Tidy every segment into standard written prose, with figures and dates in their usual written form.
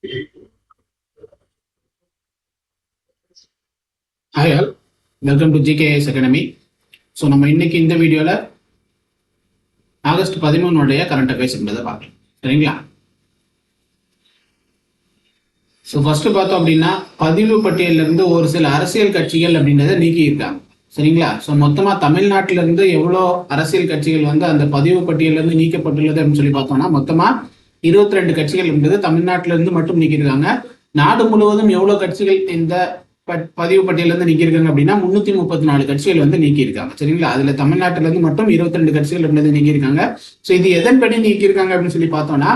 Hi all, welcome to GKS Academy. So நம்ம இன்னைக்கு இந்த வீடியோவில் ஆகஸ்ட் 13 கரண்ட் அஃபேர்ஸ் என்பதை பார்க்கலாம். சரிங்களா? ஸோ ஃபர்ஸ்ட் பார்த்தோம் அப்படின்னா பதிவு பட்டியலிருந்து ஒரு சில அரசியல் கட்சிகள் அப்படின்றத நீக்கி இருக்காங்க. சரிங்களா? ஸோ மொத்தமாக தமிழ்நாட்டிலிருந்து எவ்வளோ அரசியல் கட்சிகள் வந்து அந்த பதிவு பட்டியலிருந்து நீக்கப்பட்டுள்ளது அப்படின்னு சொல்லி பார்த்தோம்னா மொத்தமாக 22 கட்சிகள் என்பது தமிழ்நாட்டிலிருந்து மட்டும் நீக்கியிருக்காங்க. நாடு முழுவதும் எவ்வளோ கட்சிகள் இந்த பதிவு பட்டியலிருந்து நீக்கியிருக்காங்க அப்படின்னா 334 கட்சிகள் வந்து நீக்கியிருக்காங்க. சரிங்களா? அதுல தமிழ்நாட்டில இருந்து மட்டும் 22 கட்சிகள் என்பது நீக்கியிருக்காங்க. ஸோ இது எதன்படி நீக்கியிருக்காங்க அப்படின்னு சொல்லி பார்த்தோம்னா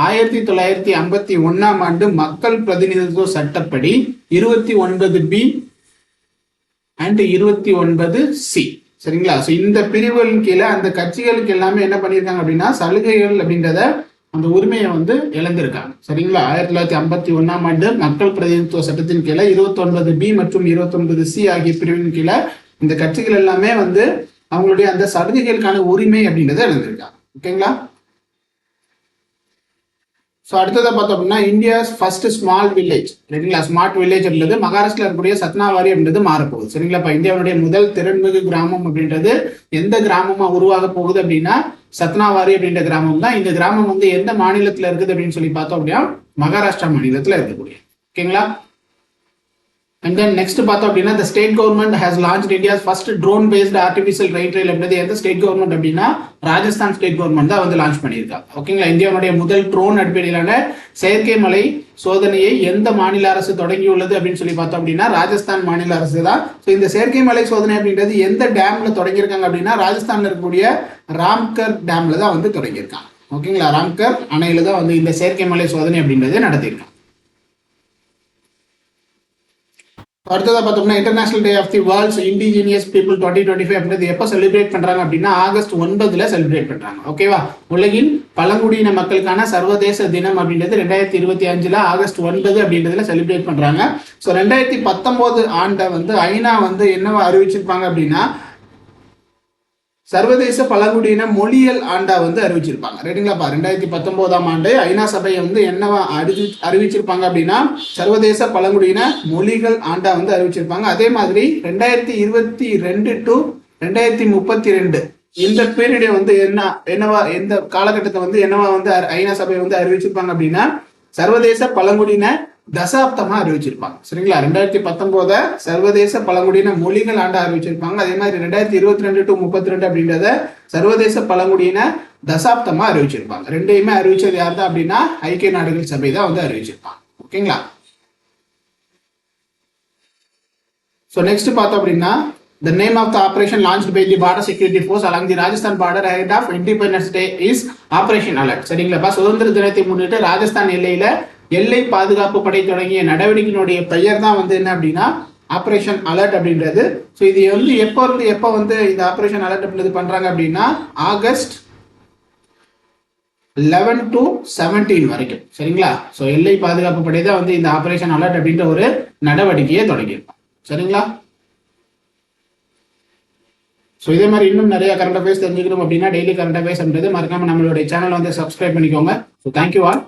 1951ஆம் ஆண்டு மக்கள் பிரதிநிதித்துவ சட்டப்படி 29B அண்ட் 29C. சரிங்களா? ஸோ இந்த பிரிவுகளின் கீழே அந்த கட்சிகளுக்கு எல்லாமே என்ன பண்ணியிருக்காங்க அப்படின்னா சலுகைகள் அப்படின்றத அந்த உரிமையை வந்து இழந்திருக்காங்க. சரிங்களா? 1951ஆம் ஆண்டு மக்கள் பிரதிநிதித்துவ சட்டத்தின் கீழே 29B மற்றும் 29C ஆகிய பிரிவின் கீழே இந்த கட்சிகள் எல்லாமே வந்து அவங்களுடைய அந்த சலுகைகளுக்கான உரிமை அப்படின்றத இழந்திருக்காங்க. ஓகேங்களா? ஸோ அடுத்ததை பார்த்தோம் அப்படின்னா இந்தியாஸ் ஃபர்ஸ்ட் ஸ்மால் வில்லேஜ். சரிங்களா? ஸ்மார்ட் வில்லேஜ் அப்படின்றது மகாராஷ்டிரா இருக்கக்கூடிய சத்னாவாரி அப்படின்றது மாறப்போகுது. சரிங்களா? இப்போ இந்தியாவுடைய முதல் திறன்மிகு கிராமம் அப்படின்றது எந்த கிராமமா உருவாக போகுது அப்படின்னா சத்னாவாரி அப்படின்ற கிராமம் தான். இந்த கிராமம் வந்து எந்த மாநிலத்துல இருக்குது அப்படின்னு சொல்லி பார்த்தோம் அப்படின்னா மகாராஷ்டிரா மாநிலத்துல இருக்கக்கூடிய. ஓகேங்களா? அண்ட் தென் நெக்ஸ்ட் பார்த்தோம் அப்படின்னா the state government has launched India's first drone based artificial rain trail அப்படின்றது எந்த ஸ்டேட் கவர்மெண்ட் அப்படின்னா ராஜஸ்தான் ஸ்டேட் கவர்மெண்ட் தான் வந்து லான்ச் பண்ணியிருக்காங்க. ஓகேங்களா? இந்தியாவுடைய முதல் ட்ரோன் அடிப்படையிலான செயற்கை மலை சோதனையை எந்த மாநில அரசு தொடங்கியுள்ளது அப்படின்னு சொல்லி பார்த்தோம் அப்படின்னா ராஜஸ்தான் மாநில அரசு தான். ஸோ இந்த செயற்கை மலை சோதனை அப்படின்றது எந்த டேம்ல தொடங்கியிருக்காங்க அப்படின்னா ராஜஸ்தான்ல இருக்கக்கூடிய ராம்கர் டேம்ல தான் வந்து தொடங்கியிருக்காங்க. ஓகேங்களா? ராம்கர் அணையில தான் வந்து இந்த செயற்கை மலை சோதனை அப்படின்றது நடத்தியிருக்காங்க. அடுத்ததா பார்த்தோம்னா international day of the world's indigenous people 2025 அப்படின்றது எப்போ செலிப்ரேட் பண்றாங்க அப்படின்னா ஆகஸ்ட் 9 செலிப்ரேட் பண்றாங்க. ஓகேவா? உலகின் பழங்குடியின மக்களுக்கான சர்வதேச தினம் அப்படின்றது 2025 ஆகஸ்ட் 9 அப்படின்றதுல செலிப்ரேட் பண்றாங்க. ஸோ 2019 ஆண்டை வந்து ஐநா வந்து என்னவா அறிவிச்சிருப்பாங்க அப்படின்னா சர்வதேச பழங்குடியின மொழியியல் ஆண்டா வந்து அறிவிச்சிருப்பாங்க. ரைட்டுங்களாப்பா? 2019ஆம் ஆண்டு ஐநா சபையை வந்து என்னவா அறிவிச்சிருப்பாங்க அப்படின்னா சர்வதேச பழங்குடியின மொழிகள் ஆண்டா வந்து அறிவிச்சிருப்பாங்க. அதே மாதிரி 2022 டு 2032 இந்த பீரியடை வந்து என்னவா எந்த காலகட்டத்தை வந்து என்னவா வந்து ஐநா சபை வந்து அறிவிச்சிருப்பாங்க அப்படின்னா சர்வதேச பழங்குடியின தசாப்தமா அறிவிச்சிருப்பாங்க. சரிங்களா? 2019 சர்வதேச பழங்குடியின மொழிகள் ஆண்டா அறிவிச்சிருப்பாங்க. அதே மாதிரி 2022 டு 32 அப்படின்றத சர்வதேச பழங்குடியின தசாப்தமா அறிவிச்சிருப்பாங்க. ரெண்டையுமே அறிவிச்சது யார் தான் அப்படின்னா ஐக்கிய நாடுகள் சபை தான் வந்து அறிவிச்சிருப்பாங்க. ஓகேங்களா? ஸோ நெக்ஸ்ட் பார்த்தோம் அப்படின்னா the name of the operation launched by the border security force along the Rajasthan border ahead of Independence Day is Operation Alert. சரிங்களா? சுதந்திர தினத்தை முன்னிட்டு ராஜஸ்தான் எல்லையில எல்லை பாதுகாப்பு படை தொடங்கிய நடவடிக்கையினுடைய பெயர் தான் வந்து என்ன அப்படின்னா ஆபரேஷன் அலர்ட் அப்படின்றது. ஸோ இது வந்து எப்போ வந்து இந்த ஆபரேஷன் அலர்ட் அப்படின்றது பண்றாங்க அப்படின்னா ஆகஸ்ட் 11 to 17 வரைக்கும். சரிங்களா? ஸோ எல்லை பாதுகாப்பு படை தான் வந்து இந்த ஆபரேஷன் அலர்ட் அப்படின்ற ஒரு நடவடிக்கையை தொடங்கியிருப்பாங்க. சரிங்களா? ஸோ இதே மாதிரி இன்னும் நிறைய கரண்ட் அஃபேர்ஸ் தெரிஞ்சுக்கணும் அப்படின்னா டெய்லி கரண்ட் அஃபேர்ஸ் அப்படின்றது மறக்காம நம்மளுடைய சேனல் வந்து சப்ஸ்கிரைப் பண்ணிக்கோங்க. So thank you all.